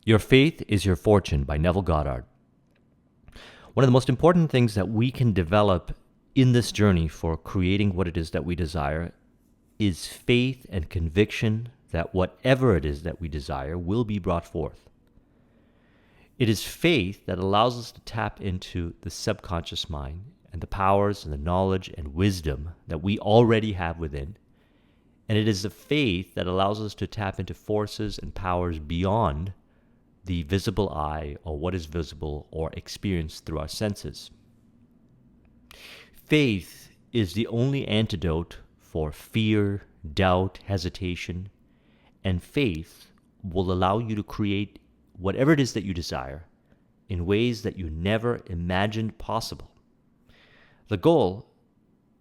Your Faith is Your Fortune by Neville Goddard. One of the most important things that we can develop in this journey for creating what it is that we desire is faith and conviction that whatever it is that we desire will be brought forth. It is faith that allows us to tap into the subconscious mind and the powers and the knowledge and wisdom that we already have within. And it is the faith that allows us to tap into forces and powers beyond the visible eye or what is visible or experienced through our senses. Faith is the only antidote for fear, doubt, hesitation, and faith will allow you to create whatever it is that you desire in ways that you never imagined possible. The goal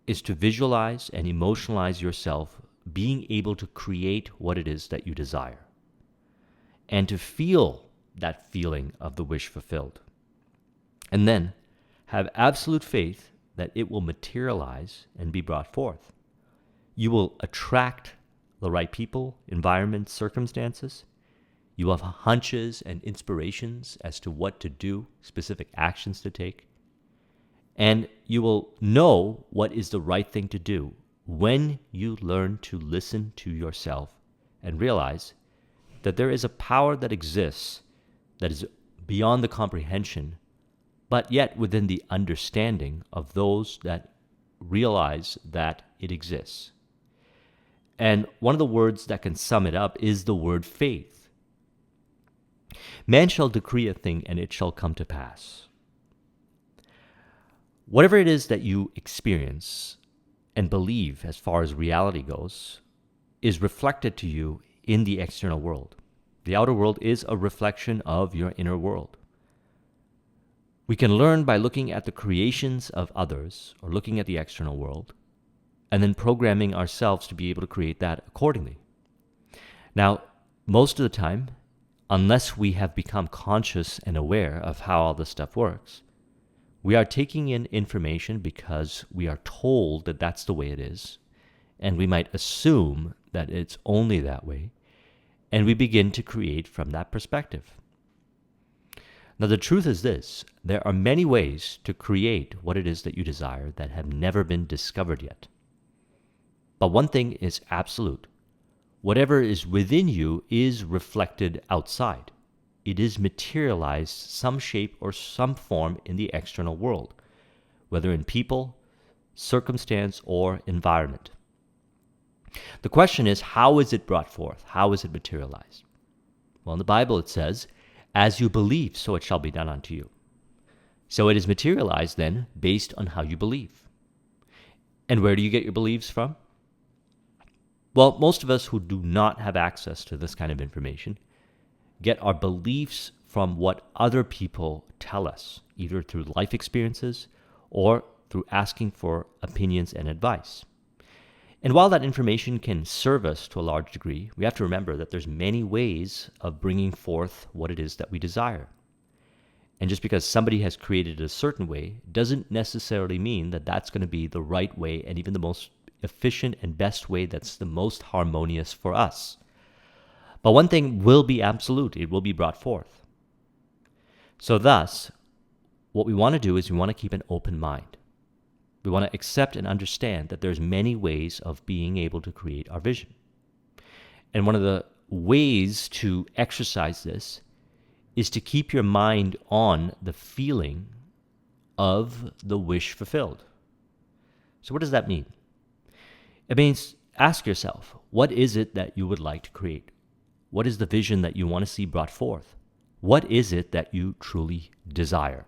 is to visualize and emotionalize yourself being able to create what it is that you desire and to feel that feeling of the wish fulfilled. And then have absolute faith that it will materialize and be brought forth. You will attract the right people, environments, circumstances. You will have hunches and inspirations as to what to do, specific actions to take. And you will know what is the right thing to do when you learn to listen to yourself and realize that there is a power that exists that is beyond the comprehension, but yet within the understanding of those that realize that it exists. And one of the words that can sum it up is the word faith. Man shall decree a thing, and it shall come to pass. Whatever it is that you experience and believe as far as reality goes is reflected to you in the external world. The outer world is a reflection of your inner world. We can learn by looking at the creations of others or looking at the external world and then programming ourselves to be able to create that accordingly. Now, most of the time, unless we have become conscious and aware of how all this stuff works, we are taking in information because we are told that that's the way it is, and we might assume that it's only that way, and we begin to create from that perspective. Now, the truth is this: there are many ways to create what it is that you desire that have never been discovered yet. But one thing is absolute. Whatever is within you is reflected outside. It is materialized some shape or some form in the external world, whether in people, circumstance, or environment. The question is, how is it brought forth? How is it materialized? Well, in the Bible it says, as you believe, so it shall be done unto you. So it is materialized then based on how you believe. And where do you get your beliefs from? Well, most of us who do not have access to this kind of information get our beliefs from what other people tell us, either through life experiences or through asking for opinions and advice. And while that information can serve us to a large degree, we have to remember that there's many ways of bringing forth what it is that we desire. And just because somebody has created it a certain way doesn't necessarily mean that that's going to be the right way and even the most efficient and best way that's the most harmonious for us. But one thing will be absolute: it will be brought forth. So thus, what we want to do is we want to keep an open mind. We want to accept and understand that there's many ways of being able to create our vision. And one of the ways to exercise this is to keep your mind on the feeling of the wish fulfilled. So what does that mean? It means ask yourself, what is it that you would like to create? What is the vision that you want to see brought forth? What is it that you truly desire?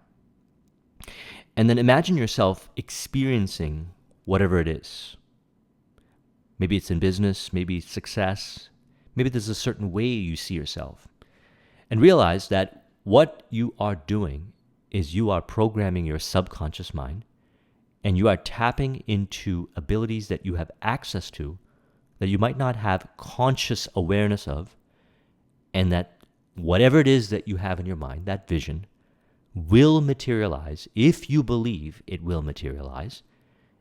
And then imagine yourself experiencing whatever it is. Maybe it's in business, maybe it's success, maybe there's a certain way you see yourself. And realize that what you are doing is you are programming your subconscious mind, and you are tapping into abilities that you have access to that you might not have conscious awareness of, and that whatever it is that you have in your mind, that vision, will materialize if you believe it will materialize.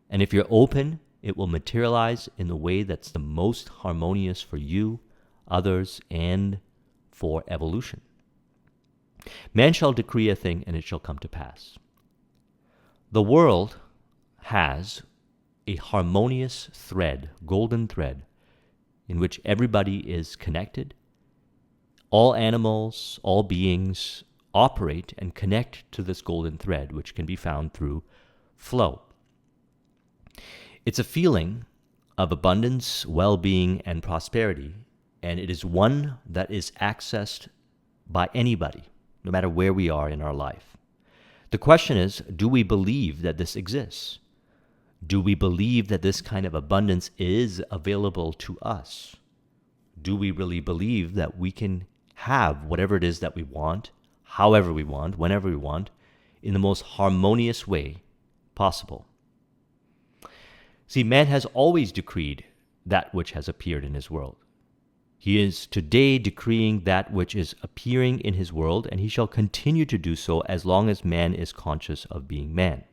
And if you're open, it will materialize in the way that's the most harmonious for you, others, and for evolution. Man shall decree a thing, and it shall come to pass. The world has a harmonious thread, golden thread, in which everybody is connected. All animals, all beings operate and connect to this golden thread, which can be found through flow. It's a feeling of abundance, well-being, and prosperity, and it is one that is accessed by anybody, no matter where we are in our life. The question is, do we believe that this exists? Do we believe that this kind of abundance is available to us? Do we really believe that we can have whatever it is that we want, however we want, whenever we want, in the most harmonious way possible? See, man has always decreed that which has appeared in his world. He is today decreeing that which is appearing in his world, and he shall continue to do so as long as man is conscious of being man.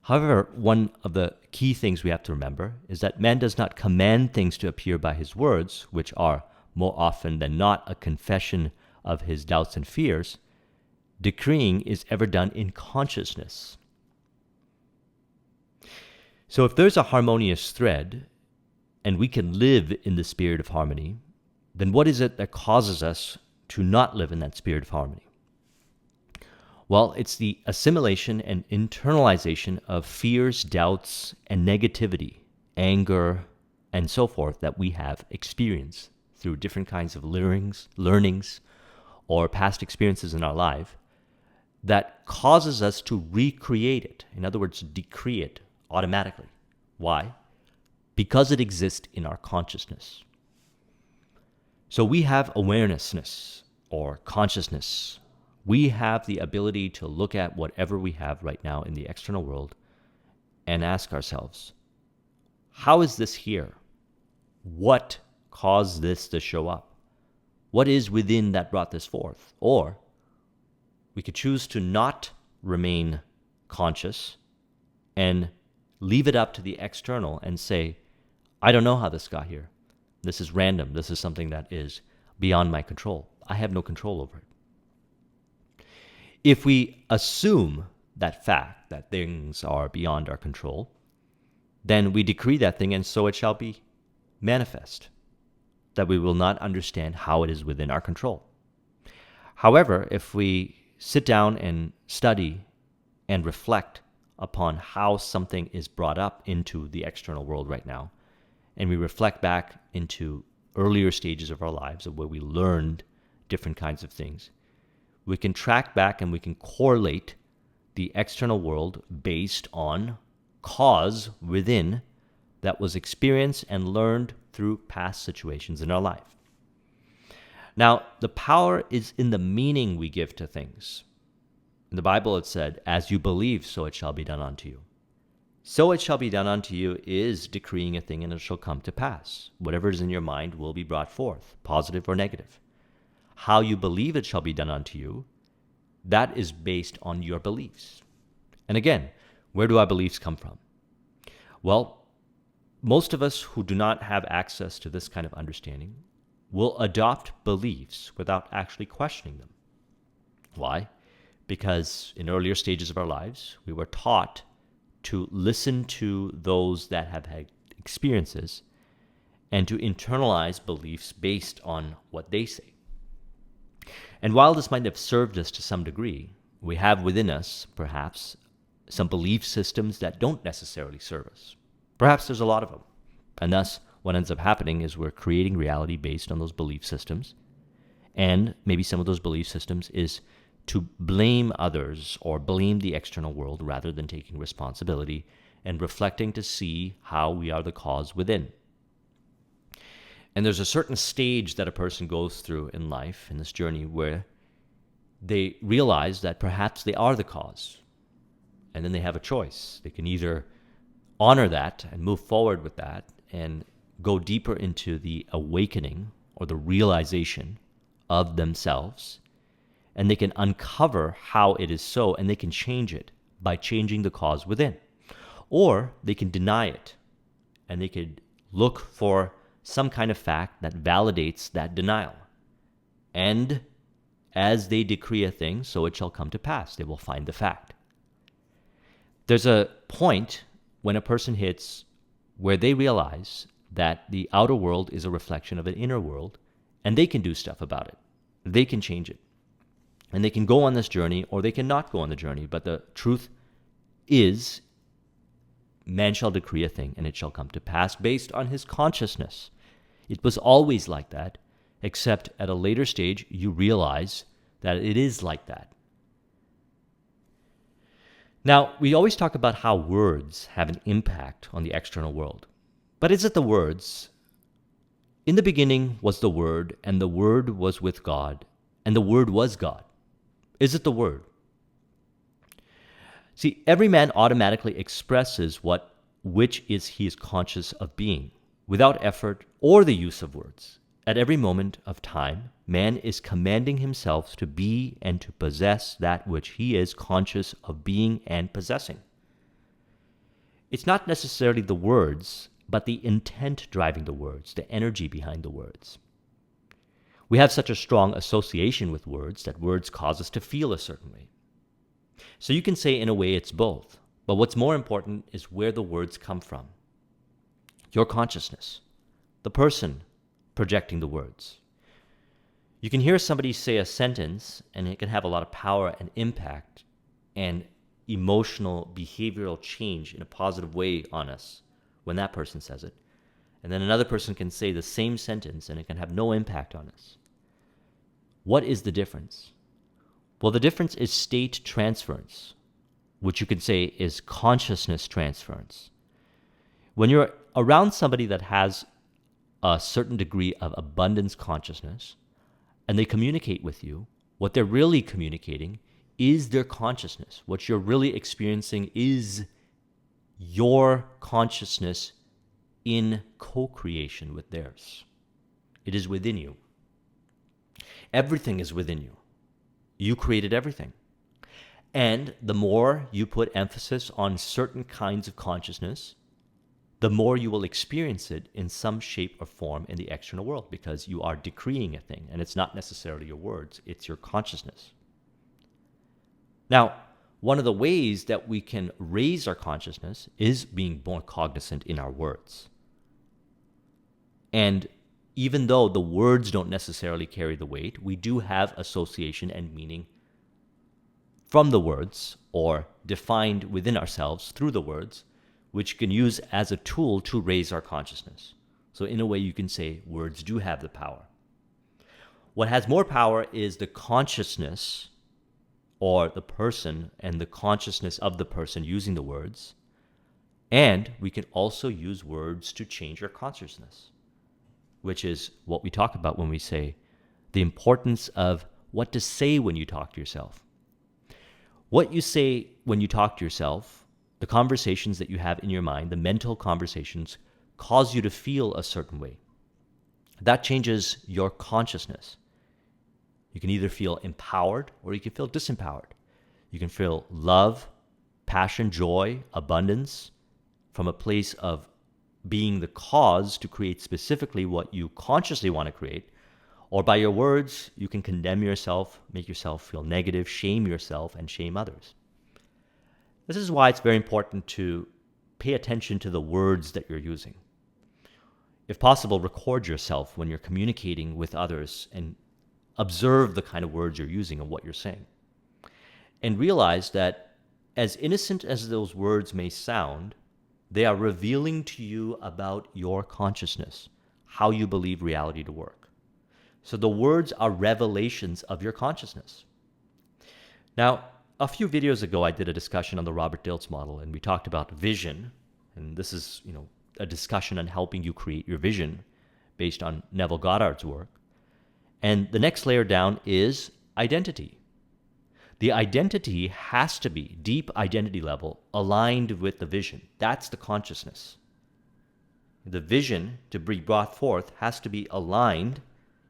However, one of the key things we have to remember is that man does not command things to appear by his words, which are more often than not a confession of his doubts and fears. Decreeing is ever done in consciousness. So if there's a harmonious thread, and we can live in the spirit of harmony, then what is it that causes us to not live in that spirit of harmony? Well, it's the assimilation and internalization of fears, doubts, and negativity, anger, and so forth that we have experienced through different kinds of learnings, or past experiences in our life that causes us to recreate it. In other words, decree it automatically. Why? Because it exists in our consciousness. So we have awarenessness or consciousness. We have the ability to look at whatever we have right now in the external world and ask ourselves, how is this here? What caused this to show up? What is within that brought this forth? Or we could choose to not remain conscious and leave it up to the external and say, I don't know how this got here. This is random. This is something that is beyond my control. I have no control over it. If we assume that fact, that things are beyond our control, then we decree that thing, and so it shall be manifest, that we will not understand how it is within our control. However, if we sit down and study and reflect upon how something is brought up into the external world right now, and we reflect back into earlier stages of our lives of where we learned different kinds of things, we can track back and we can correlate the external world based on cause within that was experienced and learned through past situations in our life. Now, the power is in the meaning we give to things. In the Bible it said, as you believe, so it shall be done unto you. So it shall be done unto you is decreeing a thing, and it shall come to pass. Whatever is in your mind will be brought forth, positive or negative. How you believe it shall be done unto you, that is based on your beliefs. And again, where do our beliefs come from? Well, most of us who do not have access to this kind of understanding will adopt beliefs without actually questioning them. Why? Because in earlier stages of our lives, we were taught to listen to those that have had experiences and to internalize beliefs based on what they say. And while this might have served us to some degree, we have within us, perhaps, some belief systems that don't necessarily serve us. Perhaps there's a lot of them. And thus, what ends up happening is we're creating reality based on those belief systems. And maybe some of those belief systems is to blame others or blame the external world rather than taking responsibility and reflecting to see how we are the cause within. And there's a certain stage that a person goes through in life, in this journey, where they realize that perhaps they are the cause. And then they have a choice. They can either honor that and move forward with that and go deeper into the awakening or the realization of themselves, and they can uncover how it is so, and they can change it by changing the cause within. Or they can deny it, and they could look for some kind of fact that validates that denial. And as they decree a thing, so it shall come to pass. They will find the fact. There's a point when a person hits where they realize that the outer world is a reflection of an inner world, and they can do stuff about it. They can change it. And they can go on this journey, or they can not go on the journey. But the truth is, man shall decree a thing, and it shall come to pass based on his consciousness. It was always like that, except at a later stage, you realize that it is like that. Now, we always talk about how words have an impact on the external world. But is it the words? In the beginning was the Word, and the Word was with God, and the Word was God. Is it the Word? See, every man automatically expresses which he is conscious of being, without effort or the use of words. At every moment of time, man is commanding himself to be and to possess that which he is conscious of being and possessing. It's not necessarily the words, but the intent driving the words, the energy behind the words. We have such a strong association with words that words cause us to feel a certain way. So you can say in a way it's both, but what's more important is where the words come from. Your consciousness, the person projecting the words. You can hear somebody say a sentence and it can have a lot of power and impact and emotional behavioral change in a positive way on us when that person says it. And then another person can say the same sentence and it can have no impact on us. What is the difference? Well, the difference is state transference, which you could say is consciousness transference. When you're around somebody that has a certain degree of abundance consciousness and they communicate with you, what they're really communicating is their consciousness. What you're really experiencing is your consciousness in co-creation with theirs. It is within you. Everything is within you. You created everything. And the more you put emphasis on certain kinds of consciousness, the more you will experience it in some shape or form in the external world, because you are decreeing a thing, and it's not necessarily your words, it's your consciousness. Now, one of the ways that we can raise our consciousness is being more cognizant in our words. And even though the words don't necessarily carry the weight, we do have association and meaning from the words, or defined within ourselves through the words, which you can use as a tool to raise our consciousness. So in a way, you can say words do have the power. What has more power is the consciousness, or the person and the consciousness of the person using the words. And we can also use words to change our consciousness, which is what we talk about when we say the importance of what to say when you talk to yourself. What you say when you talk to yourself, the conversations that you have in your mind, the mental conversations, cause you to feel a certain way. That changes your consciousness. You can either feel empowered or you can feel disempowered. You can feel love, passion, joy, abundance from a place of being the cause to create specifically what you consciously want to create, or by your words, you can condemn yourself, make yourself feel negative, shame yourself, and shame others. This is why it's very important to pay attention to the words that you're using. If possible, record yourself when you're communicating with others and observe the kind of words you're using and what you're saying. And realize that as innocent as those words may sound, they are revealing to you about your consciousness, how you believe reality to work. So the words are revelations of your consciousness. Now, a few videos ago, I did a discussion on the Robert Dilts model, and we talked about vision. And this is, a discussion on helping you create your vision based on Neville Goddard's work. And the next layer down is identity. The identity has to be, deep identity level, aligned with the vision. That's the consciousness. The vision to be brought forth has to be aligned.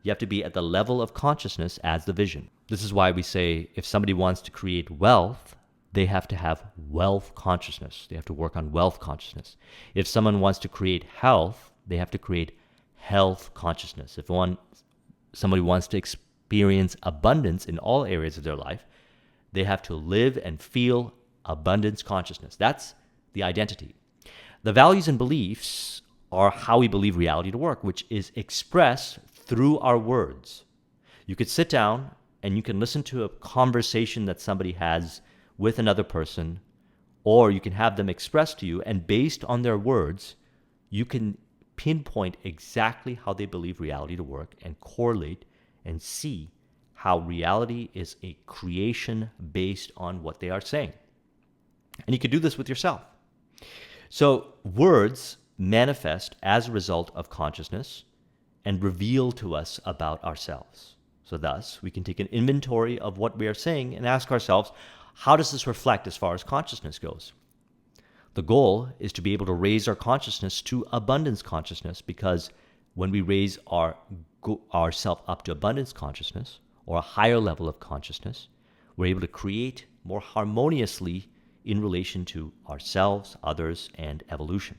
You have to be at the level of consciousness as the vision. This is why we say if somebody wants to create wealth, they have to have wealth consciousness. They have to work on wealth consciousness. If someone wants to create health, they have to create health consciousness. If somebody wants to experience abundance in all areas of their life, they have to live and feel abundance consciousness. That's the identity. The values and beliefs are how we believe reality to work, which is expressed through our words. You could sit down and you can listen to a conversation that somebody has with another person, or you can have them express to you, and based on their words, you can pinpoint exactly how they believe reality to work and correlate and see how reality is a creation based on what they are saying. And you could do this with yourself. So words manifest as a result of consciousness and reveal to us about ourselves. So thus, we can take an inventory of what we are saying and ask ourselves, how does this reflect as far as consciousness goes? The goal is to be able to raise our consciousness to abundance consciousness, because when we raise ourself up to abundance consciousness, or a higher level of consciousness, we're able to create more harmoniously in relation to ourselves, others, and evolution.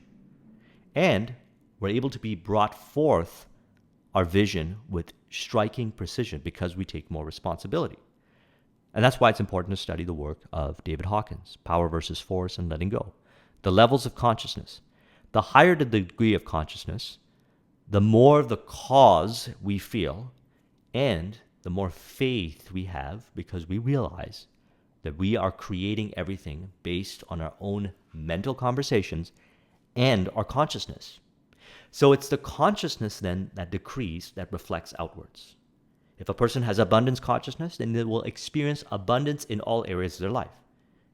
And we're able to be brought forth our vision with striking precision because we take more responsibility. And that's why it's important to study the work of David Hawkins, Power versus Force and Letting Go. The levels of consciousness. The higher the degree of consciousness, the more the cause we feel, and the more faith we have, because we realize that we are creating everything based on our own mental conversations and our consciousness. So it's the consciousness then that decrees that reflects outwards. If a person has abundance consciousness, then they will experience abundance in all areas of their life.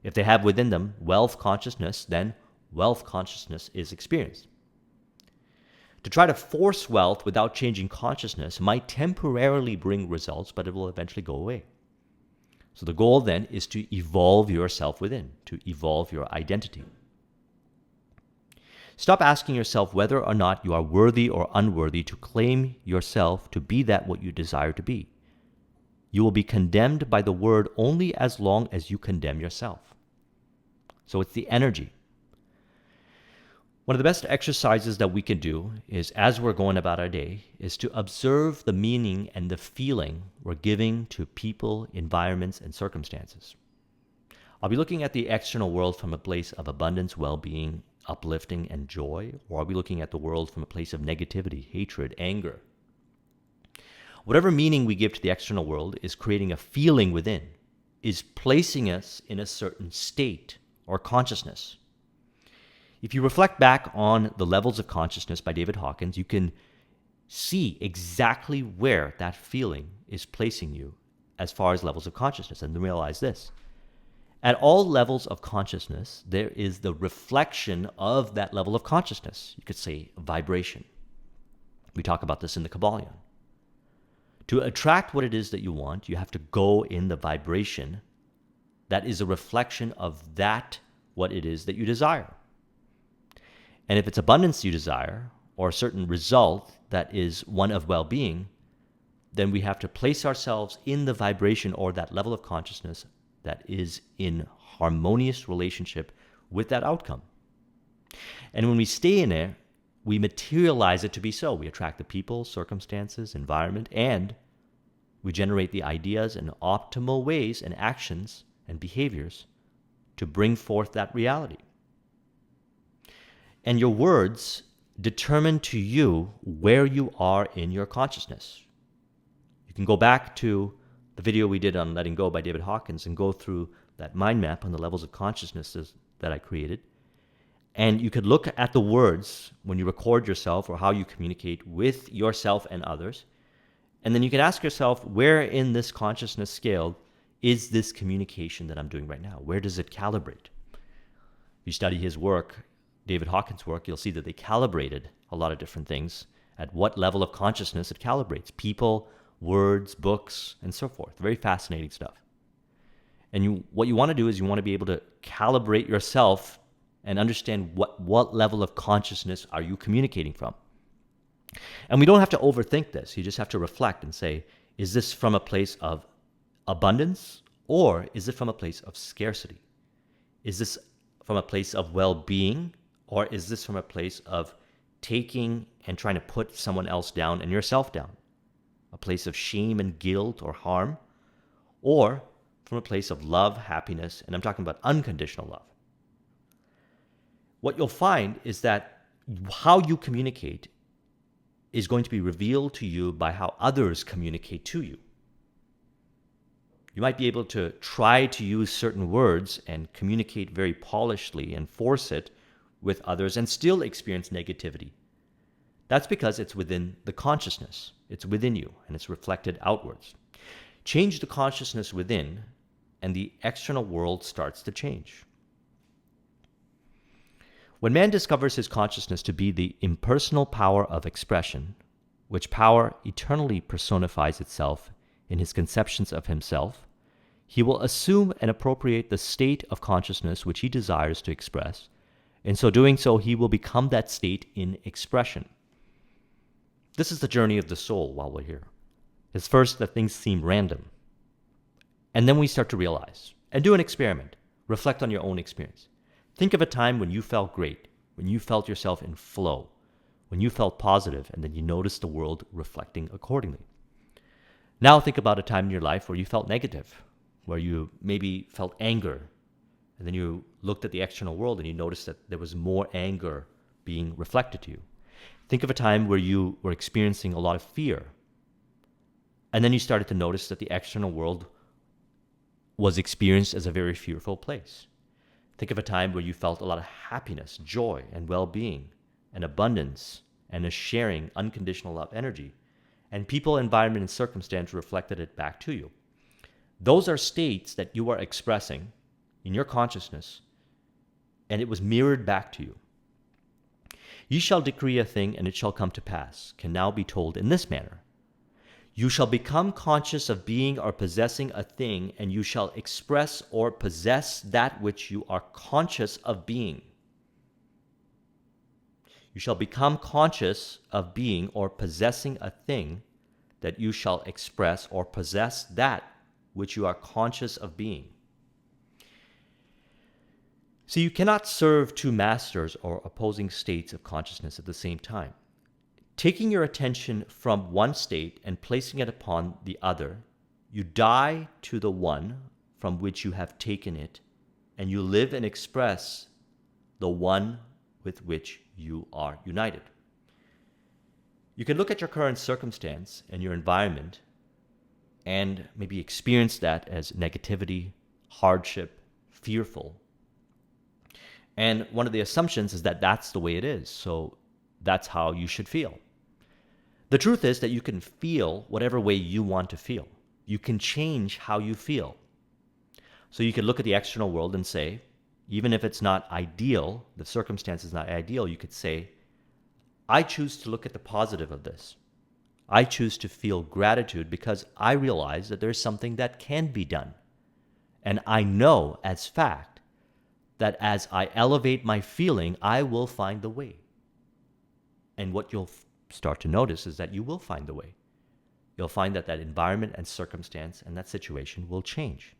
If they have within them wealth consciousness, then wealth consciousness is experienced. To try to force wealth without changing consciousness might temporarily bring results, but it will eventually go away. So the goal then is to evolve yourself within, to evolve your identity. Stop asking yourself whether or not you are worthy or unworthy to claim yourself to be that what you desire to be. You will be condemned by the word only as long as you condemn yourself. So it's the energy. One of the best exercises that we can do is, as we're going about our day, is to observe the meaning and the feeling we're giving to people, environments, and circumstances. Are we looking at the external world from a place of abundance, well-being, uplifting, and joy? Or are we looking at the world from a place of negativity, hatred, anger? Whatever meaning we give to the external world is creating a feeling within, is placing us in a certain state or consciousness. If you reflect back on The Levels of Consciousness by David Hawkins, you can see exactly where that feeling is placing you as far as levels of consciousness, and realize this. At all levels of consciousness, there is the reflection of that level of consciousness. You could say vibration. We talk about this in the Kabbalion. To attract what it is that you want, you have to go in the vibration that is a reflection of that what it is that you desire. And if it's abundance you desire, or a certain result that is one of well-being, then we have to place ourselves in the vibration or that level of consciousness that is in harmonious relationship with that outcome. And when we stay in there, we materialize it to be so. We attract the people, circumstances, environment, and we generate the ideas and optimal ways and actions and behaviors to bring forth that reality. And your words determine to you where you are in your consciousness. You can go back to the video we did on Letting Go by David Hawkins and go through that mind map on the levels of consciousnesses that I created. And you could look at the words when you record yourself or how you communicate with yourself and others. And then you can ask yourself, where in this consciousness scale is this communication that I'm doing right now? Where does it calibrate? You study his work, David Hawkins' work, you'll see that they calibrated a lot of different things. At what level of consciousness it calibrates. People, words, books, and so forth. Very fascinating stuff. And what you want to do is you want to be able to calibrate yourself and understand what level of consciousness are you communicating from. And we don't have to overthink this. You just have to reflect and say, is this from a place of abundance, or is it from a place of scarcity? Is this from a place of well-being, or is this from a place of taking and trying to put someone else down and yourself down? a place of shame and guilt or harm, or from a place of love, happiness, and I'm talking about unconditional love. What you'll find is that how you communicate is going to be revealed to you by how others communicate to you. You might be able to try to use certain words and communicate very polishedly and force it with others and still experience negativity. That's because it's within the consciousness. It's within you and it's reflected outwards. Change the consciousness within and the external world starts to change. When man discovers his consciousness to be the impersonal power of expression, which power eternally personifies itself in his conceptions of himself, he will assume and appropriate the state of consciousness which he desires to express. In so doing so, he will become that state in expression. This is the journey of the soul while we're here. It's first that things seem random. And then we start to realize, and do an experiment. Reflect on your own experience. Think of a time when you felt great, when you felt yourself in flow, when you felt positive, and then you noticed the world reflecting accordingly. Now think about a time in your life where you felt negative, where you maybe felt anger, and then you looked at the external world and you noticed that there was more anger being reflected to you. Think of a time where you were experiencing a lot of fear, and then you started to notice that the external world was experienced as a very fearful place. Think of a time where you felt a lot of happiness, joy, and well-being, and abundance, and a sharing, unconditional love energy, and people, environment, and circumstance reflected it back to you. Those are states that you are expressing in your consciousness, and it was mirrored back to you. "Ye shall decree a thing, and it shall come to pass," can now be told in this manner. You shall become conscious of being or possessing a thing, and you shall express or possess that which you are conscious of being. You shall become conscious of being or possessing a thing, that you shall express or possess that which you are conscious of being. So you cannot serve two masters or opposing states of consciousness at the same time. Taking your attention from one state and placing it upon the other, you die to the one from which you have taken it, and you live and express the one with which you are united. You can look at your current circumstance and your environment and maybe experience that as negativity, hardship, fearful. And one of the assumptions is that that's the way it is, so that's how you should feel. The truth is that you can feel whatever way you want to feel. You can change how you feel. So you can look at the external world and say, even if it's not ideal, the circumstance is not ideal, you could say, I choose to look at the positive of this. I choose to feel gratitude because I realize that there's something that can be done. And I know as fact that as I elevate my feeling, I will find the way. And what you'll start to notice is that you will find the way. You'll find that that environment and circumstance and that situation will change.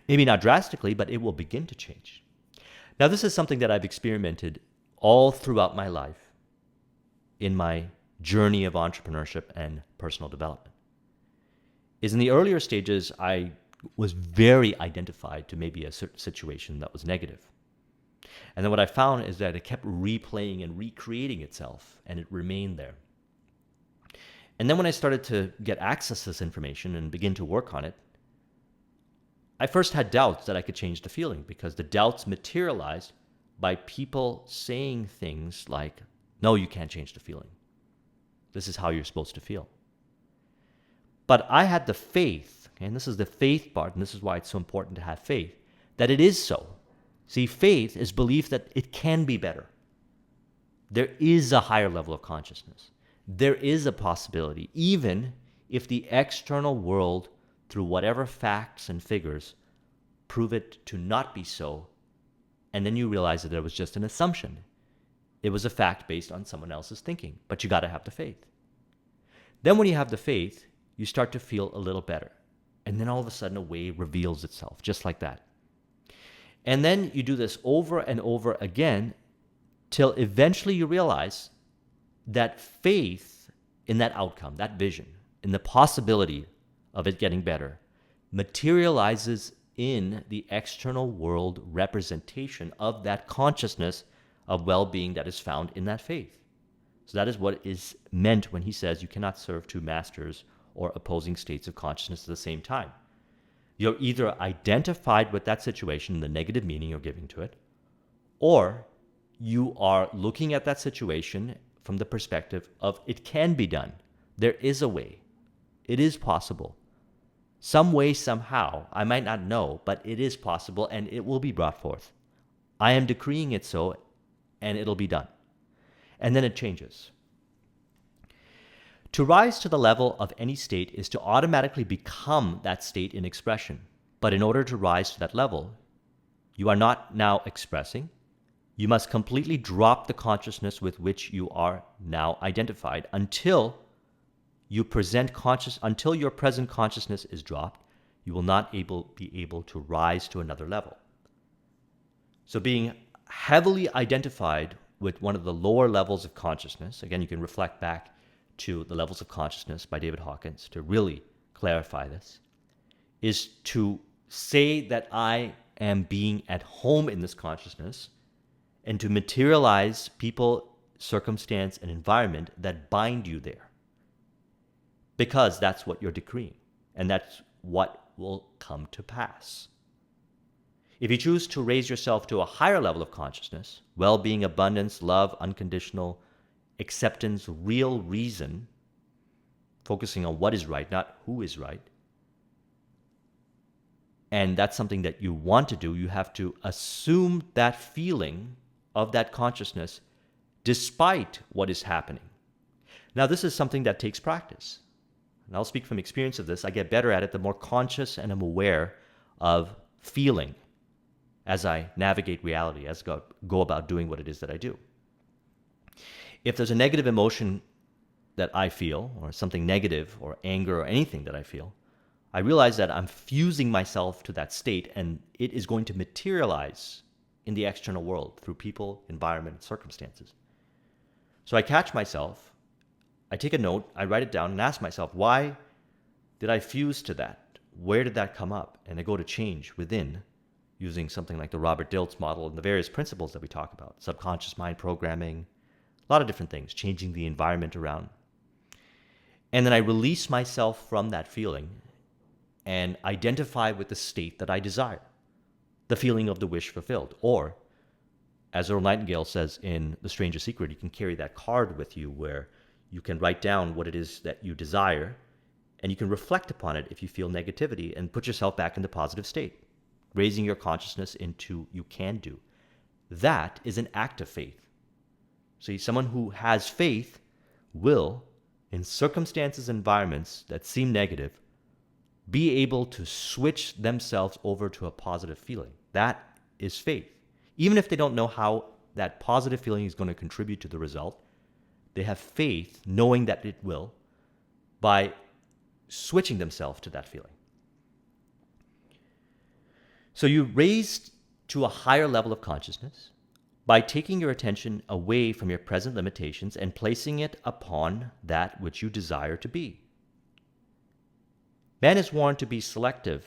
Maybe not drastically, but it will begin to change. Now, this is something that I've experimented all throughout my life in my journey of entrepreneurship and personal development. Is in the earlier stages, I was very identified to maybe a situation that was negative. And then what I found is that it kept replaying and recreating itself, and it remained there. And then when I started to get access to this information and begin to work on it, I first had doubts that I could change the feeling, because the doubts materialized by people saying things like, no, you can't change the feeling. This is how you're supposed to feel. But I had the faith, and this is the faith part, and this is why it's so important to have faith, that it is so. See, faith is belief that it can be better. There is a higher level of consciousness. There is a possibility, even if the external world, through whatever facts and figures, prove it to not be so, and then you realize that it was just an assumption. It was a fact based on someone else's thinking, but you got to have the faith. Then when you have the faith, you start to feel a little better. And then all of a sudden a way reveals itself, just like that. And then you do this over and over again till eventually you realize that faith in that outcome, that vision, in the possibility of it getting better, materializes in the external world representation of that consciousness of well-being that is found in that faith. So that is what is meant when he says you cannot serve two masters or opposing states of consciousness at the same time. You're either identified with that situation, the negative meaning you're giving to it, or you are looking at that situation from the perspective of it can be done. There is a way. It is possible. Some way, somehow, I might not know, but it is possible and it will be brought forth. I am decreeing it so, and it'll be done. And then it changes. To rise to the level of any state is to automatically become that state in expression. But in order to rise to that level, you are not now expressing. You must completely drop the consciousness with which you are now identified until your present consciousness is dropped. You will not be able to rise to another level. So being heavily identified with one of the lower levels of consciousness, again, you can reflect back to The Levels of Consciousness by David Hawkins to really clarify this, is to say that I am being at home in this consciousness and to materialize people, circumstance, and environment that bind you there. Because that's what you're decreeing, and that's what will come to pass. If you choose to raise yourself to a higher level of consciousness, well-being, abundance, love, unconditional acceptance, real reason, focusing on what is right, not who is right, and that's something that you want to do, you have to assume that feeling of that consciousness despite what is happening. Now, this is something that takes practice. And I'll speak from experience of this. I get better at it the more conscious and I'm aware of feeling as I navigate reality, as I go about doing what it is that I do. If there's a negative emotion that I feel, or something negative, or anger, or anything that I feel, I realize that I'm fusing myself to that state, and it is going to materialize in the external world through people, environment, and circumstances. So I catch myself, I take a note, I write it down, and ask myself, why did I fuse to that? Where did that come up? And I go to change within, using something like the Robert Dilts model and the various principles that we talk about, subconscious mind programming, a lot of different things, changing the environment around. And then I release myself from that feeling and identify with the state that I desire, the feeling of the wish fulfilled. Or, as Earl Nightingale says in The Stranger's Secret, you can carry that card with you where you can write down what it is that you desire, and you can reflect upon it if you feel negativity and put yourself back in the positive state, raising your consciousness into you can do. That is an act of faith. See, someone who has faith will, in circumstances and environments that seem negative, be able to switch themselves over to a positive feeling. That is faith. Even if they don't know how that positive feeling is going to contribute to the result, they have faith knowing that it will by switching themselves to that feeling. So you raise to a higher level of consciousness by taking your attention away from your present limitations and placing it upon that which you desire to be. Man is warned to be selective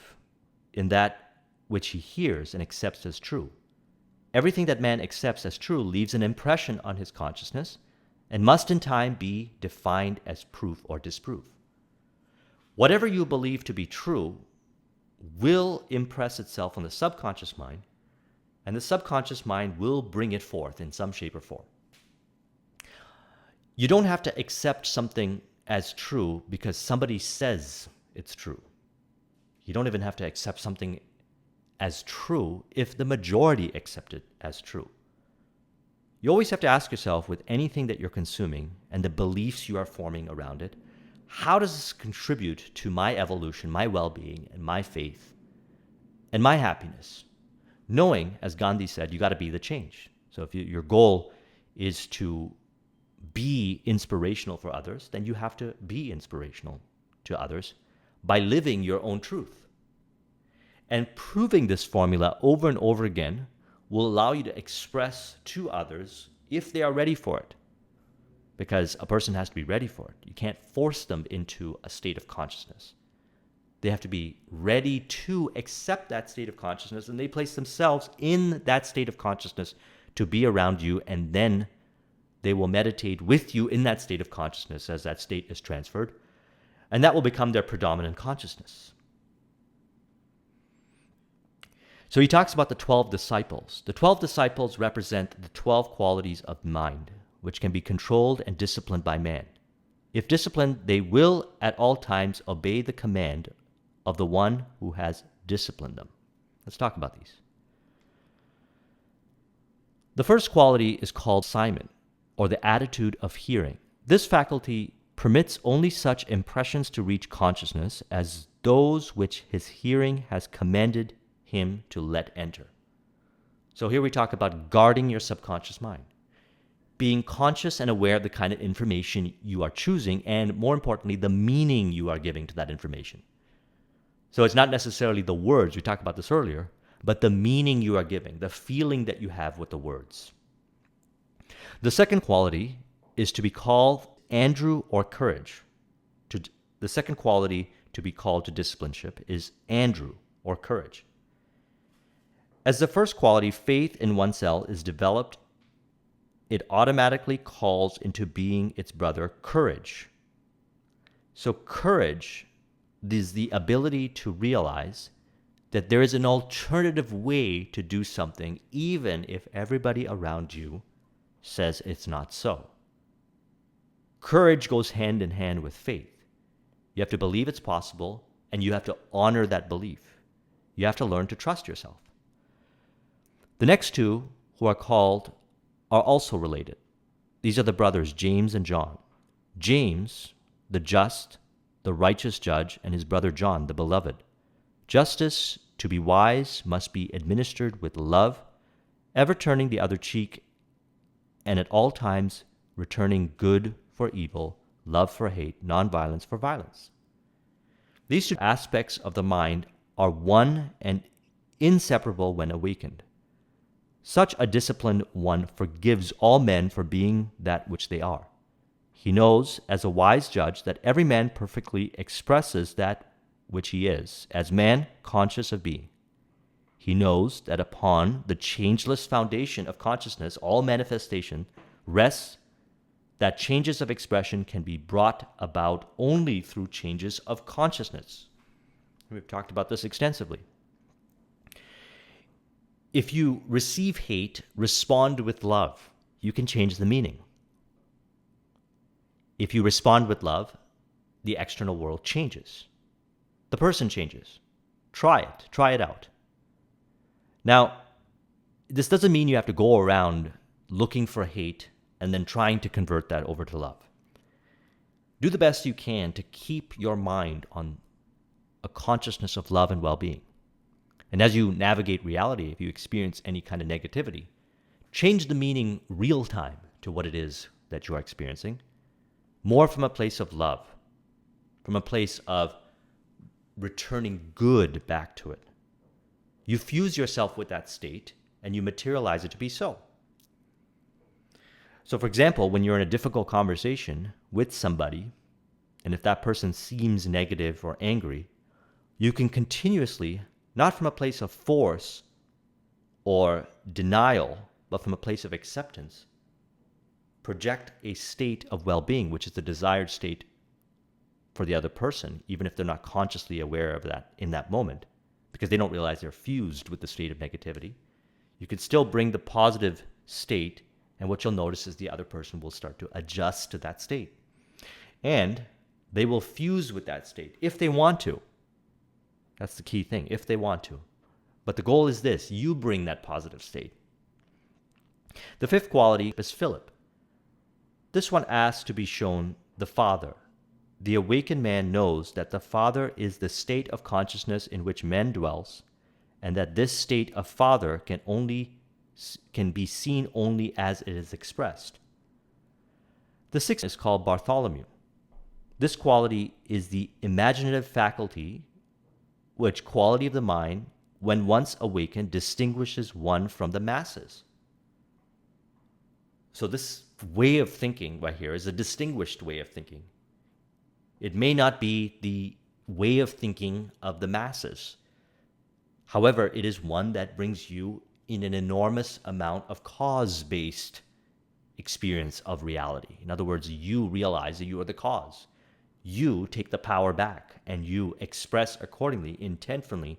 in that which he hears and accepts as true. Everything that man accepts as true leaves an impression on his consciousness and must in time be defined as proof or disproof. Whatever you believe to be true will impress itself on the subconscious mind, and the subconscious mind will bring it forth in some shape or form. You don't have to accept something as true because somebody says it's true. You don't even have to accept something as true if the majority accept it as true. You always have to ask yourself, with anything that you're consuming and the beliefs you are forming around it, how does this contribute to my evolution, my well-being, and my faith, and my happiness? Knowing, as Gandhi said, you got to be the change. So if your goal is to be inspirational for others, then you have to be inspirational to others by living your own truth. And proving this formula over and over again will allow you to express to others if they are ready for it. because a person has to be ready for it. You can't force them into a state of consciousness. They have to be ready to accept that state of consciousness, and they place themselves in that state of consciousness to be around you, and then they will meditate with you in that state of consciousness as that state is transferred, and that will become their predominant consciousness. So he talks about the 12 disciples. The 12 disciples represent the 12 qualities of mind, which can be controlled and disciplined by man. If disciplined, they will at all times obey the command of the one who has disciplined them. Let's talk about these. The first quality is called Simon, or the attitude of hearing. This faculty permits only such impressions to reach consciousness as those which his hearing has commanded him to let enter. So here we talk about guarding your subconscious mind, being conscious and aware of the kind of information you are choosing, and more importantly, the meaning you are giving to that information. So it's not necessarily the words, we talked about this earlier, but the meaning you are giving, the feeling that you have with the words. The second quality is to be called Andrew or courage. The second quality to be called to discipleship is Andrew or courage. As the first quality, faith in oneself, is developed, it automatically calls into being its brother, courage. So courage is the ability to realize that there is an alternative way to do something, even if everybody around you says it's not so. Courage goes hand in hand with faith. You have to believe it's possible, and you have to honor that belief. You have to learn to trust yourself. The next two who are called are also related. These are the brothers James and John. James, the just, the righteous judge, and his brother John, the beloved. Justice, to be wise, must be administered with love, ever turning the other cheek, and at all times returning good for evil, love for hate, nonviolence for violence. These two aspects of the mind are one and inseparable when awakened. Such a disciplined one forgives all men for being that which they are. He knows, as a wise judge, that every man perfectly expresses that which he is, as man conscious of being. He knows that upon the changeless foundation of consciousness, all manifestation rests, that changes of expression can be brought about only through changes of consciousness. We've talked about this extensively. If you receive hate, respond with love. You can change the meaning. If you respond with love, the external world changes. The person changes. Try it out. Now, this doesn't mean you have to go around looking for hate and then trying to convert that over to love. Do the best you can to keep your mind on a consciousness of love and well-being. And as you navigate reality, if you experience any kind of negativity, change the meaning real time to what it is that you are experiencing, more from a place of love, from a place of returning good back to it. You fuse yourself with that state and you materialize it to be so. So, for example, when you're in a difficult conversation with somebody, and if that person seems negative or angry, you can continuously, not from a place of force or denial, but from a place of acceptance, project a state of well-being, which is the desired state for the other person, even if they're not consciously aware of that in that moment, because they don't realize they're fused with the state of negativity. You can still bring the positive state, and what you'll notice is the other person will start to adjust to that state. And they will fuse with that state if they want to. That's the key thing, if they want to. But the goal is this: you bring that positive state. The fifth quality is Philip. This one asks to be shown the Father. The awakened man knows that the Father is the state of consciousness in which man dwells, and that this state of Father can be seen only as it is expressed. The sixth is called Bartholomew. This quality is the imaginative faculty, which quality of the mind, when once awakened, distinguishes one from the masses. So this way of thinking right here is a distinguished way of thinking. It may not be the way of thinking of the masses. However, it is one that brings you in an enormous amount of cause-based experience of reality. In other words, you realize that you are the cause. You take the power back and you express accordingly, intentionally,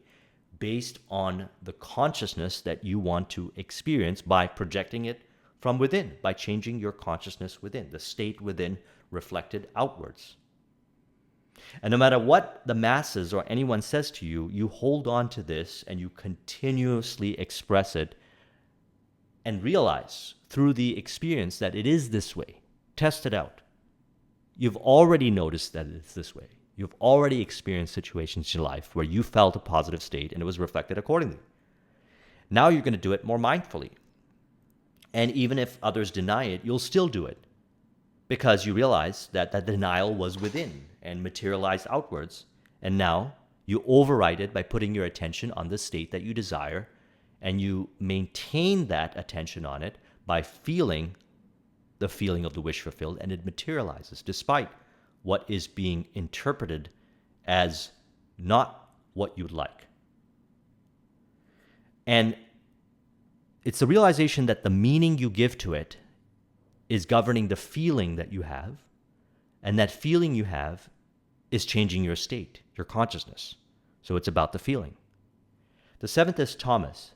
based on the consciousness that you want to experience by projecting it from within, by changing your consciousness within, the state within reflected outwards. And no matter what the masses or anyone says to you, you hold on to this and you continuously express it and realize through the experience that it is this way. Test it out. You've already noticed that it's this way. You've already experienced situations in your life where you felt a positive state and it was reflected accordingly. Now you're going to do it more mindfully. And even if others deny it, you'll still do it because you realize that that denial was within and materialized outwards. And now you override it by putting your attention on the state that you desire, and you maintain that attention on it by feeling the feeling of the wish fulfilled, and it materializes despite what is being interpreted as not what you'd like. And it's the realization that the meaning you give to it is governing the feeling that you have, and that feeling you have is changing your state, your consciousness. So it's about the feeling. The seventh is Thomas.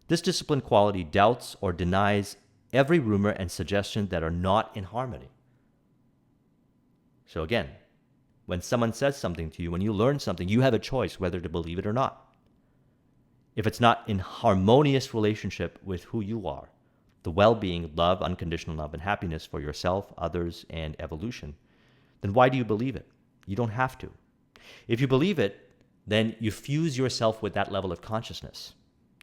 This disciplined quality doubts or denies every rumor and suggestion that are not in harmony. So again, when someone says something to you, when you learn something, you have a choice whether to believe it or not. If it's not in harmonious relationship with who you are, the well-being, love, unconditional love, and happiness for yourself, others, and evolution, then why do you believe it? You don't have to. If you believe it, then you fuse yourself with that level of consciousness,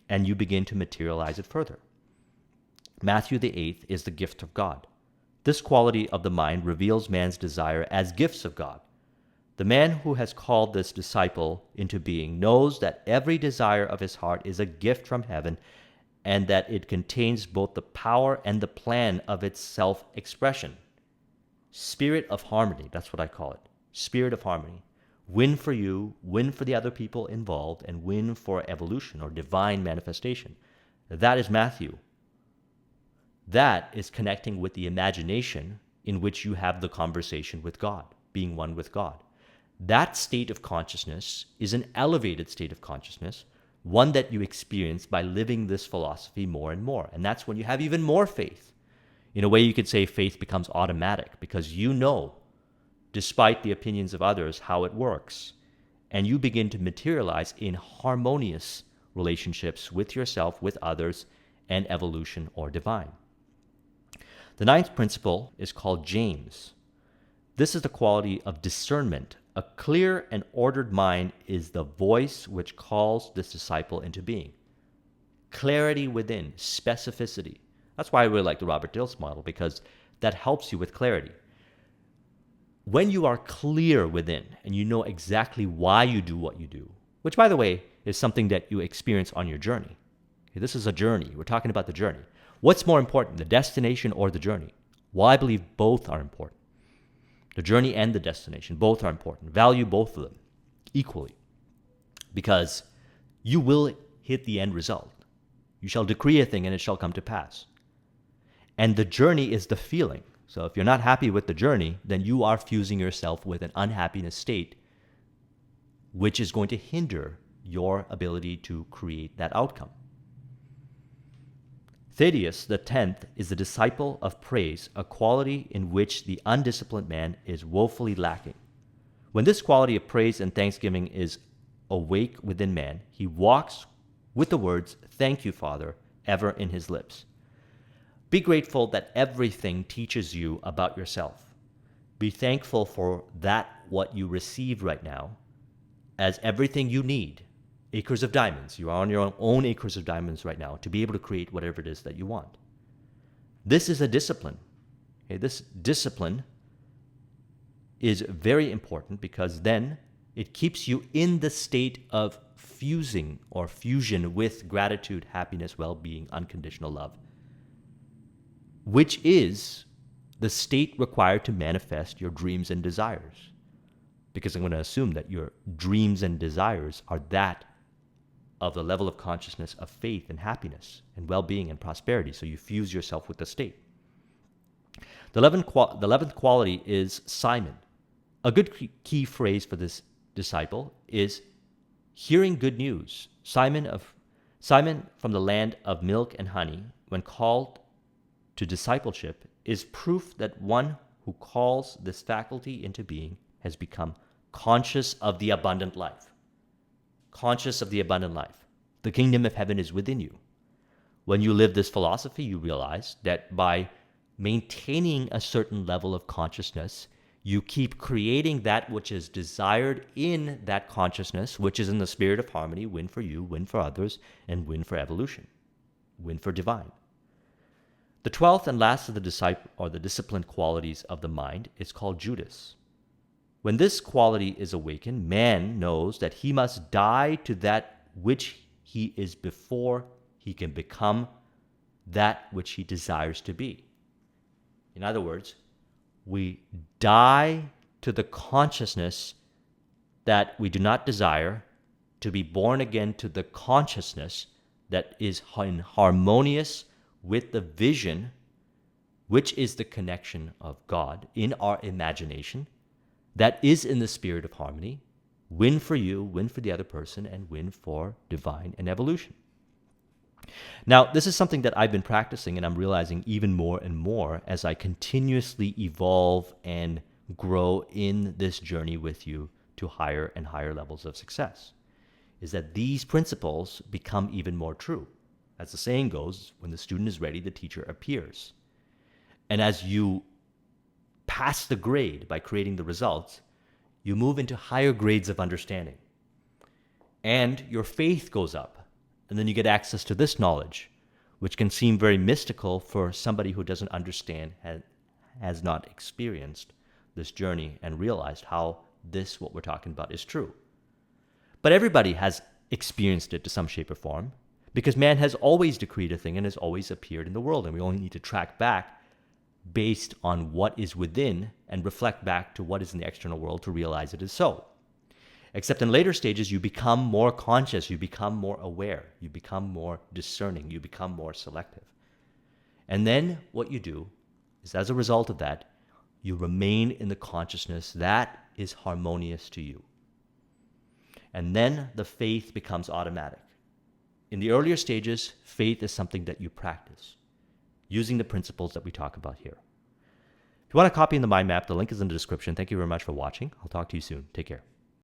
and you begin to materialize it further. Matthew the 8th is the gift of God. This quality of the mind reveals man's desire as gifts of God. The man who has called this disciple into being knows that every desire of his heart is a gift from heaven, and that it contains both the power and the plan of its self-expression. Spirit of harmony, that's what I call it. Spirit of harmony. Win for you, win for the other people involved, and win for evolution or divine manifestation. That is Matthew. That is connecting with the imagination in which you have the conversation with God, being one with God. That state of consciousness is an elevated state of consciousness, one that you experience by living this philosophy more and more. And that's when you have even more faith. In a way, you could say faith becomes automatic because you know, despite the opinions of others, how it works. And you begin to materialize in harmonious relationships with yourself, with others, and evolution or divine. The ninth principle is called James. This is the quality of discernment. A clear and ordered mind is the voice which calls this disciple into being. Clarity within, specificity. That's why I really like the Robert Dilts model, because that helps you with clarity. When you are clear within and you know exactly why you do what you do, which, by the way, is something that you experience on your journey. Okay, this is a journey. We're talking about the journey. What's more important, the destination or the journey? Well, I believe both are important. The journey and the destination, both are important. Value both of them equally, because you will hit the end result. You shall decree a thing and it shall come to pass. And the journey is the feeling. So if you're not happy with the journey, then you are fusing yourself with an unhappiness state, which is going to hinder your ability to create that outcome. Thaddeus, the 10th, is the disciple of praise, a quality in which the undisciplined man is woefully lacking. When this quality of praise and thanksgiving is awake within man, he walks with the words, "Thank you, Father," ever in his lips. Be grateful that everything teaches you about yourself. Be thankful for that what you receive right now as everything you need. Acres of diamonds. You are on your own acres of diamonds right now to be able to create whatever it is that you want. This is a discipline. Okay, this discipline is very important because then it keeps you in the state of fusing or fusion with gratitude, happiness, well-being, unconditional love. which is the state required to manifest your dreams and desires. Because I'm going to assume that your dreams and desires are that of the level of consciousness of faith and happiness and well-being and prosperity. So you fuse yourself with the state. The 11th quality is Simon. A good key phrase for this disciple is hearing good news. Simon from the land of milk and honey, when called to discipleship, is proof that one who calls this faculty into being has become conscious of the abundant life. Conscious of the abundant life. The kingdom of heaven is within you. When you live this philosophy, you realize that by maintaining a certain level of consciousness, you keep creating that which is desired in that consciousness, which is in the spirit of harmony, win for you, win for others, and win for evolution, win for divine. The 12th and last of the disciplined qualities of the mind is called Judas. When this quality is awakened, man knows that he must die to that which he is before he can become that which he desires to be. In other words, we die to the consciousness that we do not desire to be born again to the consciousness that is harmonious with the vision, which is the connection of God in our imagination, that is in the spirit of harmony, win for you, win for the other person, and win for divine and evolution. Now, this is something that I've been practicing and I'm realizing even more and more as I continuously evolve and grow in this journey with you to higher and higher levels of success, is that these principles become even more true. As the saying goes, when the student is ready, the teacher appears. And as you pass the grade by creating the results, you move into higher grades of understanding. And your faith goes up. And then you get access to this knowledge, which can seem very mystical for somebody who doesn't understand, has not experienced this journey and realized how this, what we're talking about, is true. But everybody has experienced it to some shape or form, because man has always decreed a thing and has always appeared in the world, and we only need to track back based on what is within and reflect back to what is in the external world to realize it is so. Except in later stages, you become more conscious, you become more aware, you become more discerning, you become more selective. And then what you do is, as a result of that, you remain in the consciousness that is harmonious to you. And then the faith becomes automatic. In the earlier stages, faith is something that you practice using the principles that we talk about here. If you want a copy of the mind map, the link is in the description. Thank you very much for watching. I'll talk to you soon. Take care.